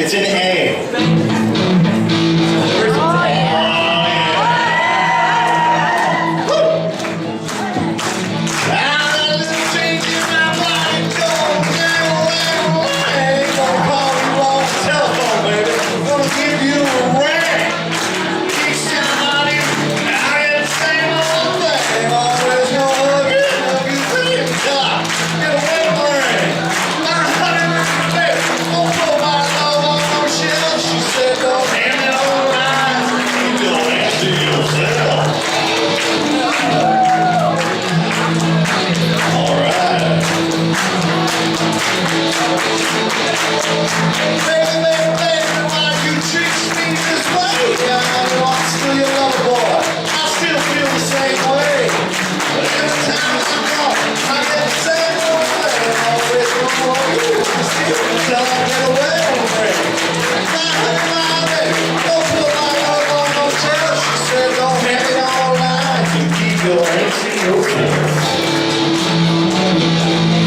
It's an A.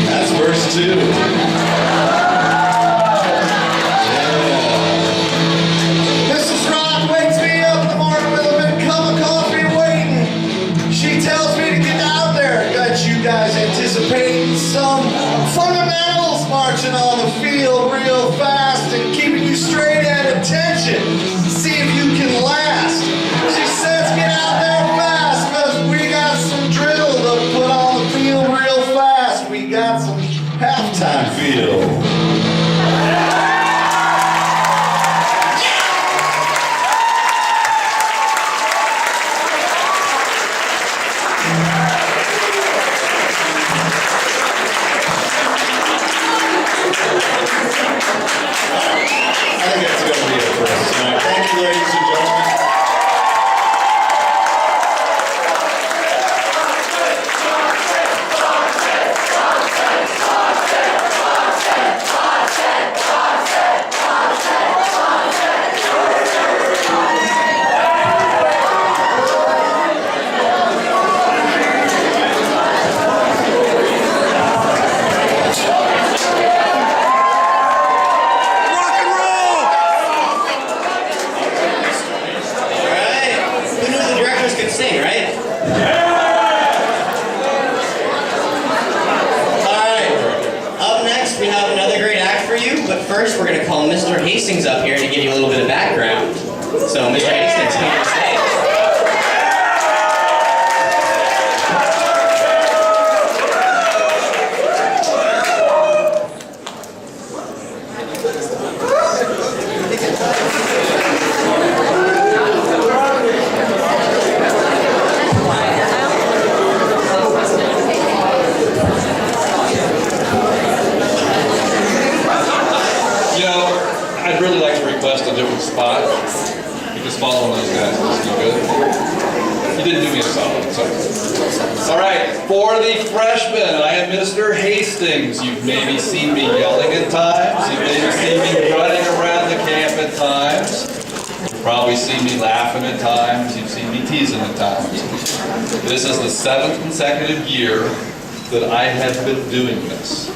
That's verse 2. Mrs. Rock wakes me up in the morning with a big cup of coffee waiting. She tells me to get out there. Got you guys anticipating some fundamentals marching on the field real fast and keeping you straight at attention. See if you can last. She says get out there fast because we got some drill to put on the field real fast. We got some halftime field. I think that's going to be it for us tonight. Thank you, ladies and gentlemen. Sing, right? Alright, up next we have another great act for you, but first we're going to call Mr. Hastings up here to give you a little bit of background. So Mr. Hastings, come on stage. I'd really like to request a different spot because following those guys is no good. You didn't do me a solid, so. All right, for the freshmen, I am Mr. Hastings. You've maybe seen me yelling at times. You've maybe seen me running around the camp at times. You've probably seen me laughing at times. You've seen me teasing at times. This is the 7th consecutive year that I have been doing this.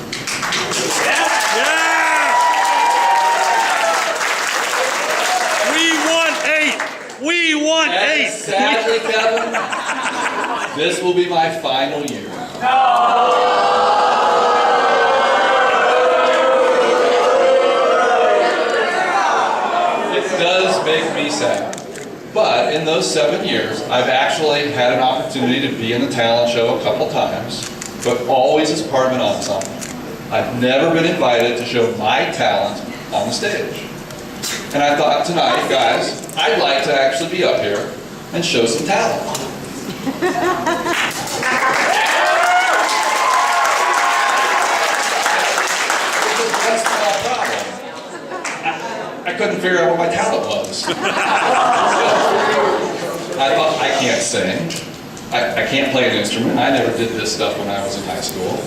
We want 8. Sadly, Kevin, this will be my final year. It does make me sad. But in those 7 years, I've actually had an opportunity to be in a talent show a couple times, but always as part of an ensemble. I've never been invited to show my talent on the stage. And I thought tonight, guys, I'd like to actually be up here and show some talent. That's my problem. I couldn't figure out what my talent was. I thought, I can't sing. I can't play an instrument. I never did this stuff when I was in high school.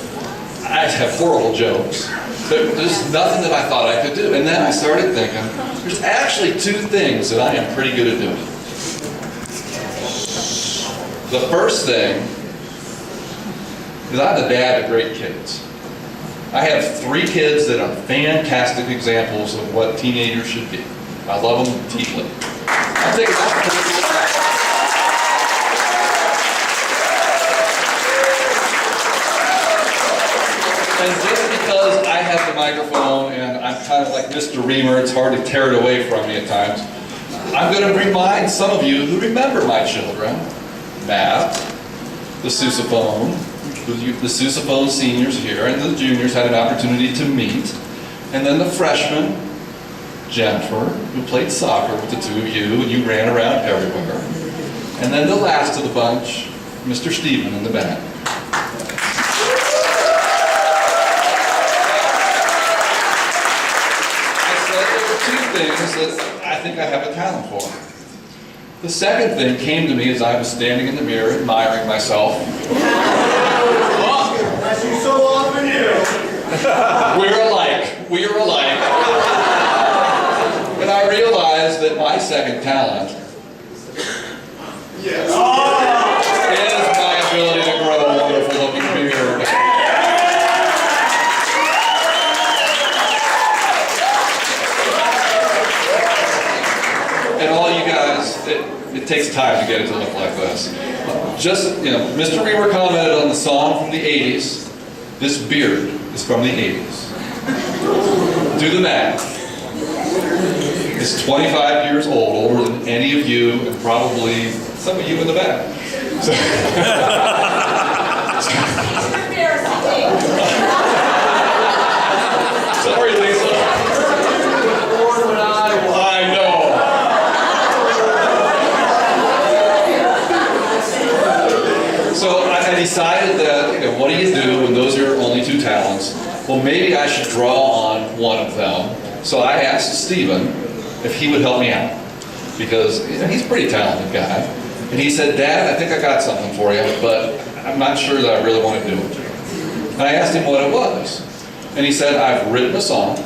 I have horrible jokes. There's nothing that I thought I could do. And then I started thinking, there's actually 2 things that I am pretty good at doing. The first thing is I'm the dad of great kids. I have 3 kids that are fantastic examples of what teenagers should be. I love them deeply. I'm taking And just because I have the microphone and I'm kind of like Mr. Reamer, it's hard to tear it away from me at times. I'm going to remind some of you who remember my children, Matt, the sousaphone, the sousaphone seniors here, and the juniors had an opportunity to meet. And then the freshman, Jennifer, who played soccer with the 2 of you, and you ran around everywhere. And then the last of the bunch, Mr. Stephen in the back. Things that I think I have a talent for. The second thing came to me as I was standing in the mirror admiring myself. As you so often do. We're alike. We are alike. And I realized that my second talent is my ability to grow a wonderful looking beard. And all you guys, it takes time to get it to look like this. Just, Mr. Reamer commented on the song from the 80s. This beard is from the 80s. Do the math. It's 25 years old, older than any of you, and probably some of you in the back. Sorry, Lisa. I know. So I decided that, what do you do when those are your only 2 talents? Well, maybe I should draw on one of them. So I asked Stephen if he would help me out, because he's a pretty talented guy. And he said, Dad, I think I got something for you, but I'm not sure that I really want to do it. And I asked him what it was. And he said, I've written a song.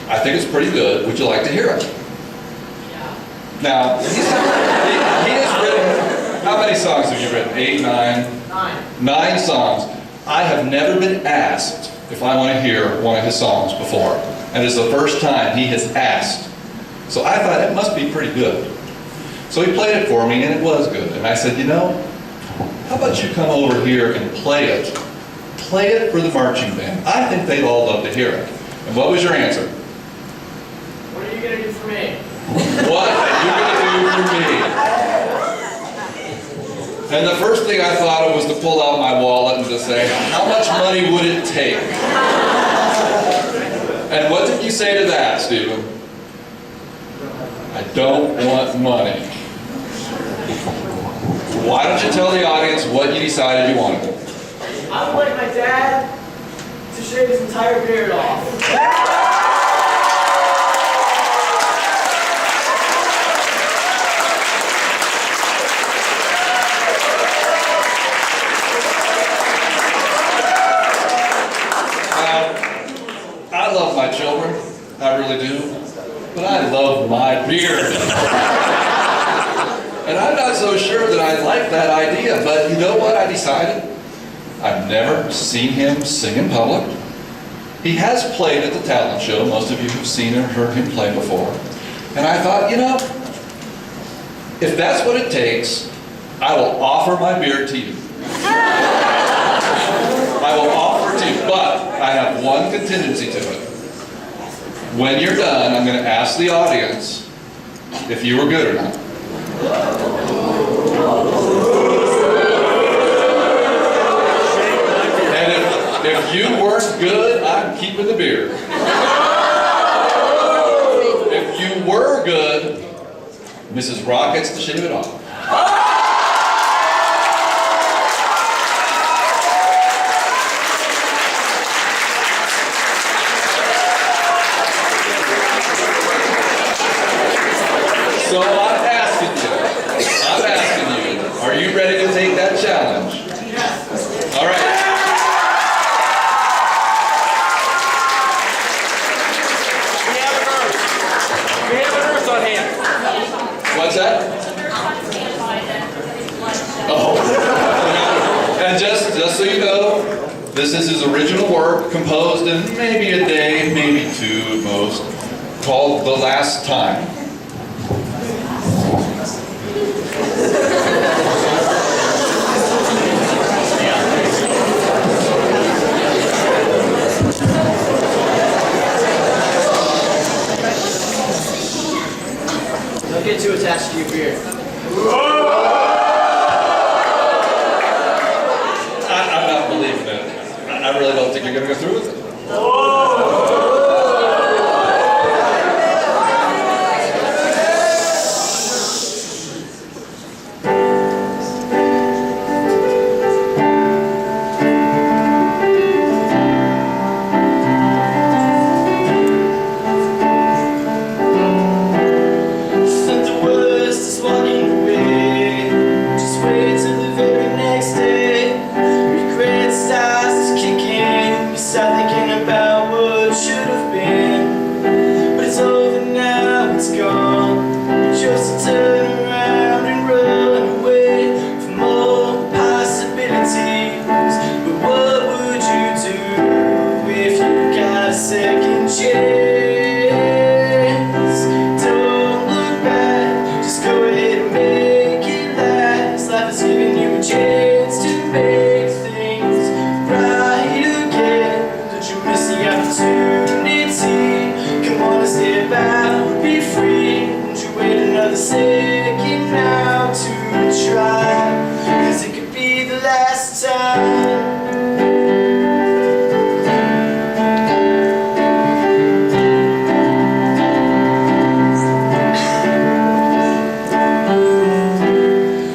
I think it's pretty good. Would you like to hear it? Now, he has written, how many songs have you written? 8, 9? 9 songs. I have never been asked if I want to hear one of his songs before. And it's the first time he has asked. So I thought it must be pretty good. So he played it for me, and it was good. And I said, how about you come over here and play it? Play it for the marching band. I think they'd all love to hear it. And what was your answer? What are you going to do for me? What are you going to do for me? And the first thing I thought of was to pull out my wallet and to say, how much money would it take? And what did you say to that, Stephen? I don't want money. Why don't you tell the audience what you decided you wanted? I would like my dad to shave his entire beard off. I love my children, I really do, but I love my beard. And I'm not so sure that I like that idea, but you know what I decided? I've never seen him sing in public. He has played at the talent show. Most of you have seen or heard him play before. And I thought, if that's what it takes, I will offer my beard to you. I will offer to you, but I have one contingency to it. When you're done, I'm going to ask the audience if you were good or not. And if you weren't good, I'm keeping the beard. If you were good, Mrs. Rock gets to shave it off. So I'm asking you, are you ready to take that challenge? Yes. All right. We have a nurse on hand. What's that? Oh. And just so you know, This is his original work, composed in maybe a day, maybe two at most, called The Last Time. Don't get too attached to your beard. I'm not believing it. I really don't think you're going to go through with it. Think the worst is walking away. Just wait till the very next day. Regret starts to kick in. You start thinking about what should have been. But it's over now, it's gone. You chose to turn around and run away from all possibilities. But what would you do if you got a second chance? Don't look back, just go ahead and make it last. Life has given you a chance to make things right again. Don't you miss the opportunity? Come on and step out, be free. Don't you wait another second now to try, 'cause it could be the last time.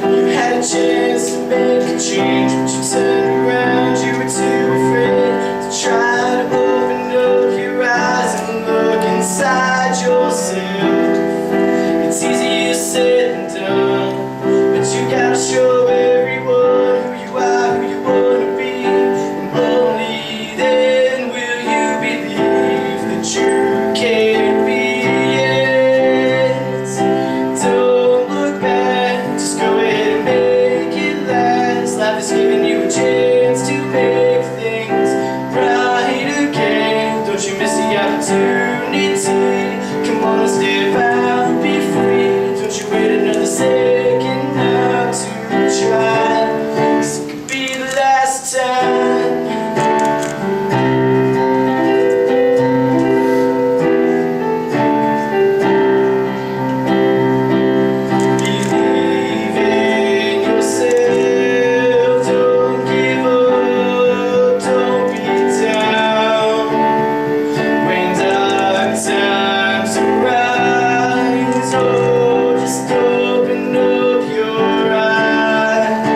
You had a chance to make a change, but you turned around, you were too afraid to try to open up your eyes and look inside yourself. It's easier said than done, but you gotta show everyone who you are, who you wanna be, and only then will you believe that you can be it. Don't look back, just go ahead and make it last. Life has given you a chance to make things right again. Don't you miss the opportunity? Come on and step out, be free. Don't you wait another second now to try, 'cause it could be the last time. Believe in yourself, don't give up, don't be down. When dark times arise, oh, just open up your eyes.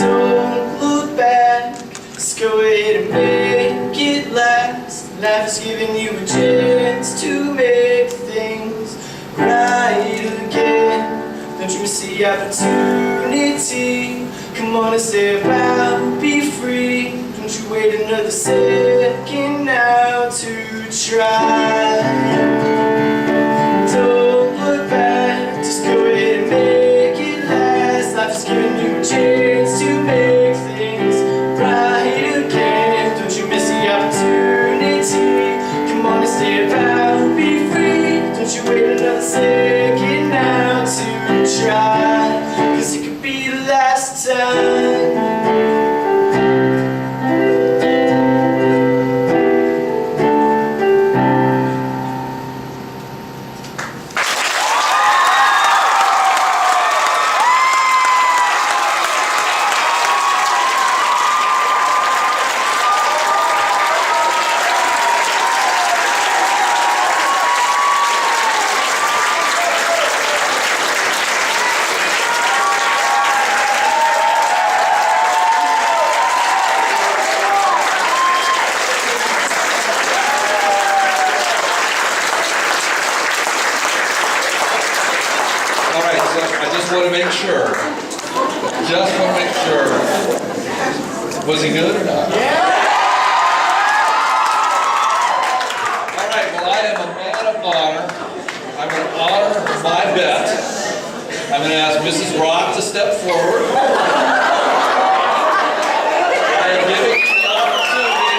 Don't look back, just go ahead and make it last. Life has given you a chance to make things right again. Don't you miss the opportunity? Come on and step out, be free. Don't you wait another second now to try. Don't look back, just go ahead and make it last. Life has given you a chance to make things right again. Don't you miss the opportunity? Come on and step out, be free. Don't you wait another second now to try, 'cause it could be the last time. just want to make sure. Just want to make sure. Was he good or not? Yeah! All right, well, I am a man of honor. honor my bet, I'm going to ask Mrs. Rock to step forward. I am giving you the opportunity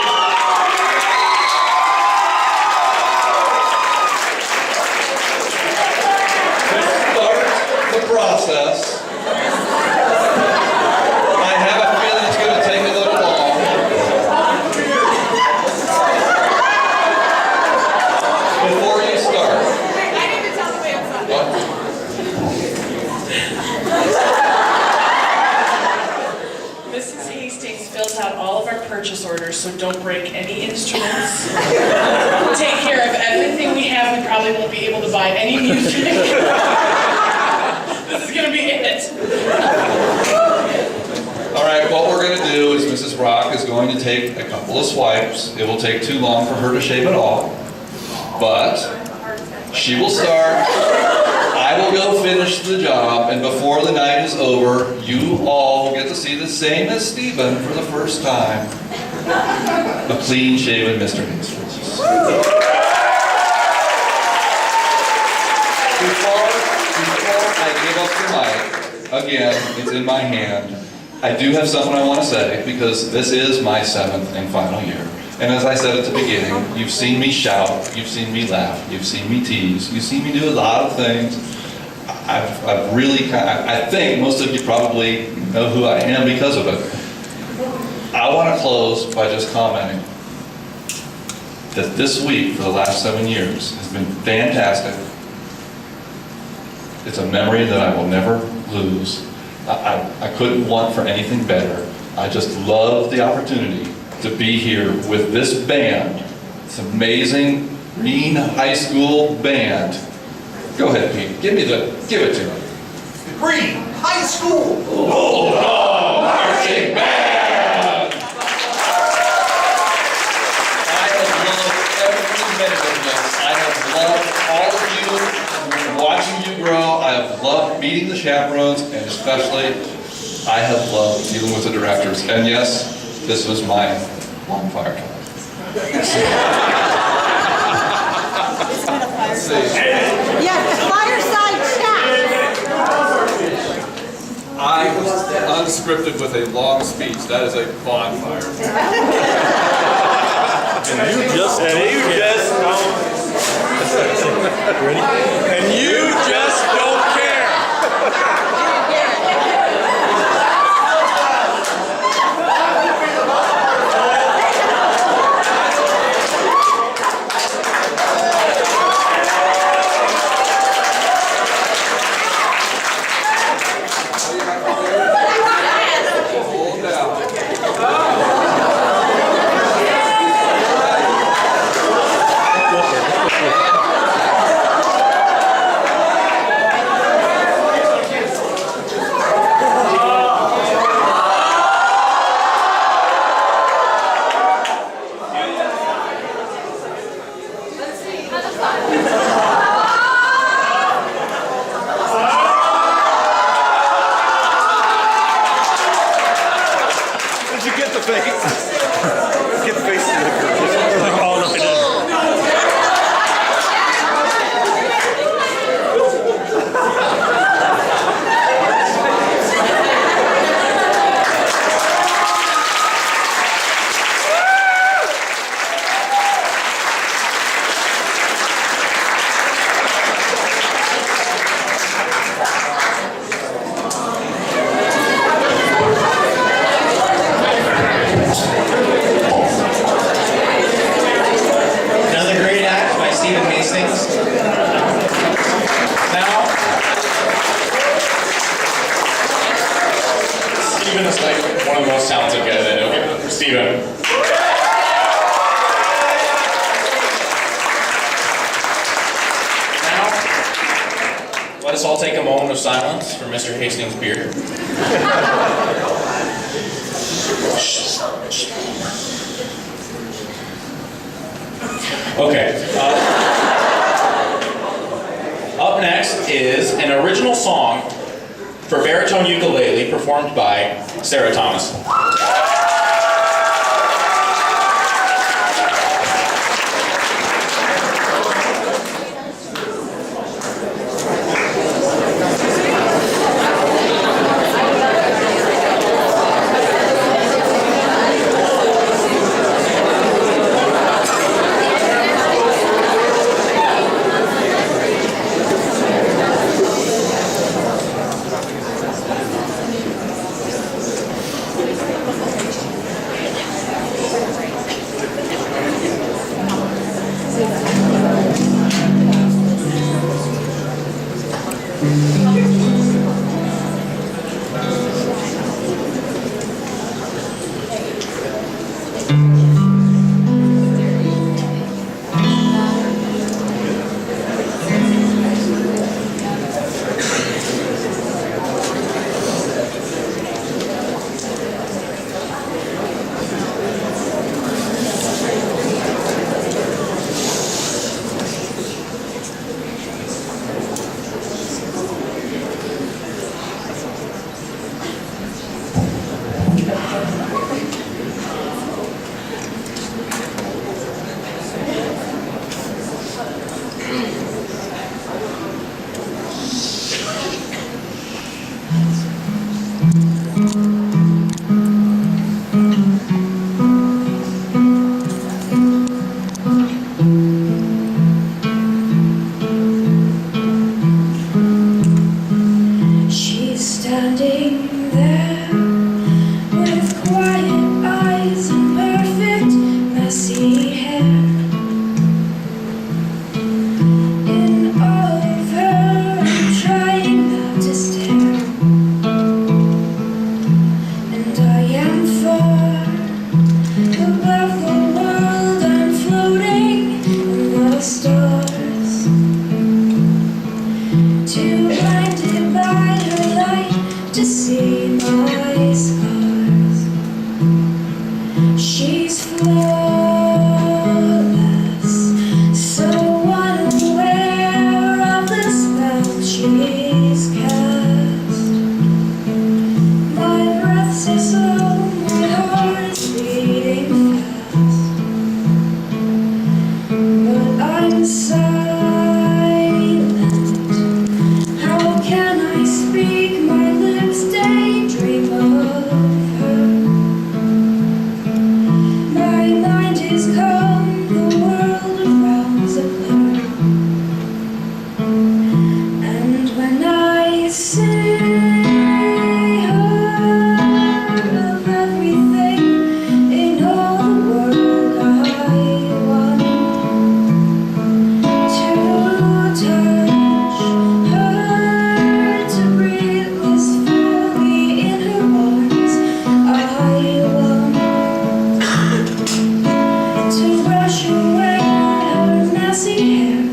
to start the process. I have a feeling it's going to take a little long. Before you start. I need to tell the way outside. What? Mrs. Hastings fills out all of our purchase orders, so don't break any instruments. Take care of everything we have. We probably won't be able to buy any music. This is gonna be it. All right, what we're going to do is Mrs. Rock is going to take a couple of swipes. It will take too long for her to shave it all, but she will start. I will go finish the job, and before the night is over, you all will get to see the same as Stephen for the first time. A clean-shaven Mr. Hastings. Before I give up the mic, again, it's in my hand. I do have something I want to say because this is my 7th and final year. And as I said at the beginning, you've seen me shout, you've seen me laugh, you've seen me tease, you've seen me do a lot of things. I've really, I think most of you probably know who I am because of it. I want to close by just commenting that this week for the last 7 years has been fantastic. It's a memory that I will never lose. I couldn't want for anything better. I just love the opportunity to be here with this band, this amazing Green High School band. Go ahead, Pete. Give it to me. Green High School. Hold on, marching band. I have loved every minute of this. I have loved all of you, watching you grow. I have loved meeting the chaperones, and especially, I have loved dealing with the directors. And yes, this was my bonfire time. Yeah, fireside chat. I was unscripted with a long speech. That is a bonfire. And you just don't care. Hold down. Did you get the face? Get the face. Like all up in it. Another great act by Stephen Hastings. Now, Stephen is like one of the most talented guys I know. Stephen. Now, let us all take a moment of silence for Mr. Hastings' beard. Okay. Up next is an original song for baritone ukulele performed by Sarah Thomas. messy hair. In all of her, I'm trying not to stare. And I am far above the world, I'm floating in the stars. Too blinded by her light to see my scars. She's flawless, so unaware of the spell she's cast. My breath's so slow, my heart is beating fast. But I'm silent. How can I speak? My lips daydream of her. My mind is calm, the world around's a blur. And when I say her of everything in all the world, I want to touch her, to breathe blissfully in her arms. I want to brush away her messy hair.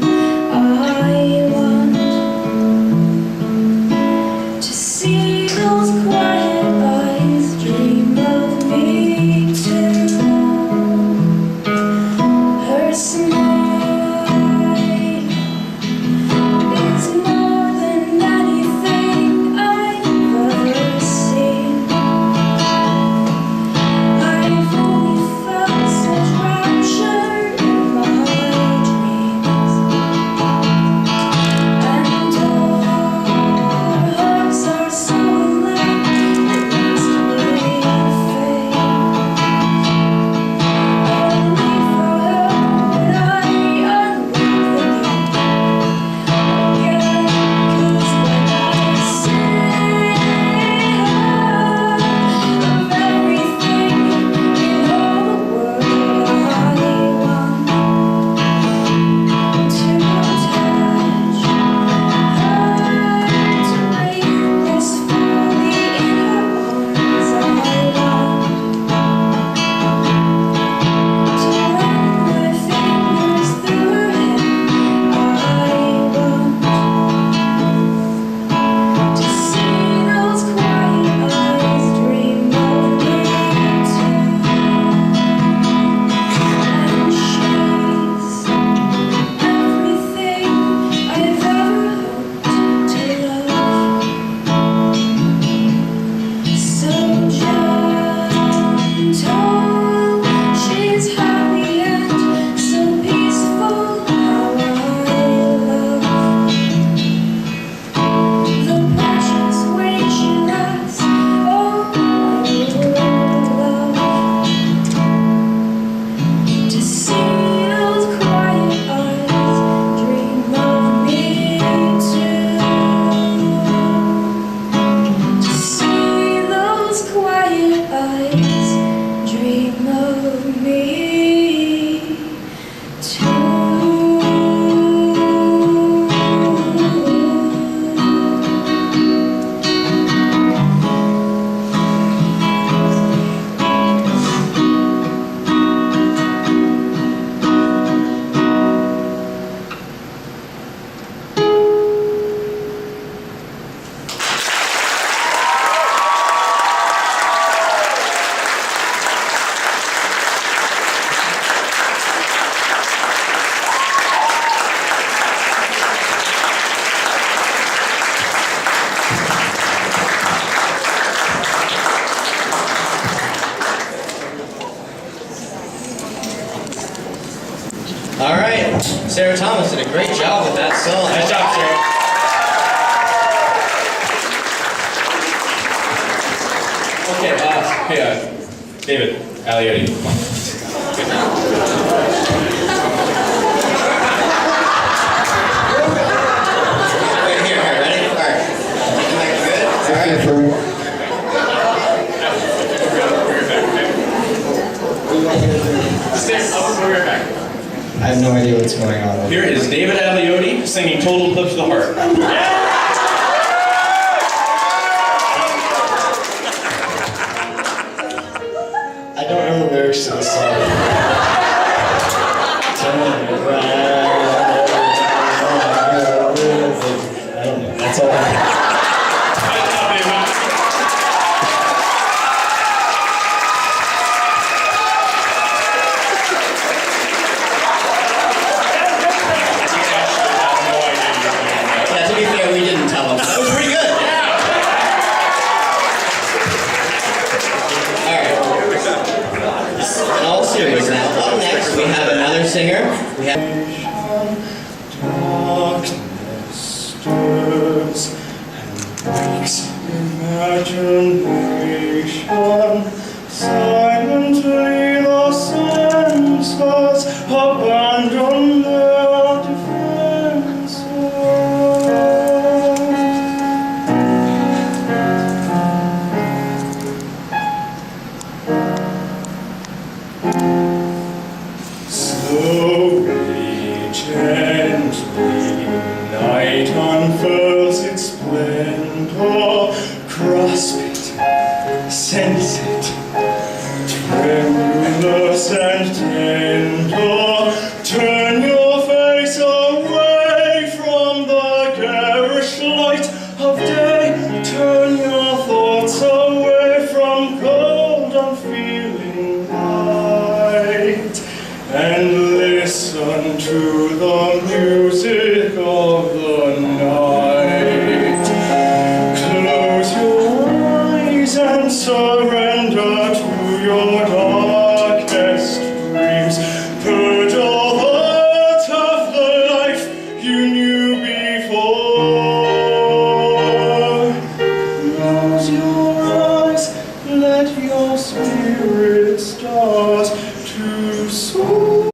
I want to see those quiet eyes dream of me too. Her smile is more than anything I've ever seen. I've only felt such rapture in my dreams. And our hearts are so alike, it must be fate. Only for her would I unlock the gate again. 'Cause when I say of everything in all the world, I want to touch her, to breathe blissfully in her arms. I want to run my fingers through her hair. I want to see those quiet eyes dream of me too. And she's everything I've ever hoped to love. So gentle, she's happy and so peaceful. How I love the precious way she laughs. Oh, I would love to see those quiet eyes dream of me too. To see those quiet eyes dream of me too. All right, Sarah Thomas did a great job with that song. Nice job, Sarah. Okay, hey, David, Aliotti, come on. Wait, here, ready? All right. Good? All right. For I'll be right back. I have no idea what's going on. Here is David Aliotti singing Total Eclipse of the Heart. I don't know the lyrics to this song. Turn around. I don't know. That's all I know. Yeah, to be fair, we didn't tell him. That was pretty good. Alright. In all seriousness, now, up next we have another singer. We have Darkness stirs and wakes imagination. Silently the senses abandon their defenses. Slowly, gently, night unfurls its splendor. Grasp it, sense it, tremulous and tender. Turn your face away from the garish light of day. Turn your thoughts away from cold, unfeeling light. And listen to the music of the night. Close your eyes and surrender to your darkest dreams. Purge all thoughts of the life you knew before. Close your eyes, let your spirit start to soar.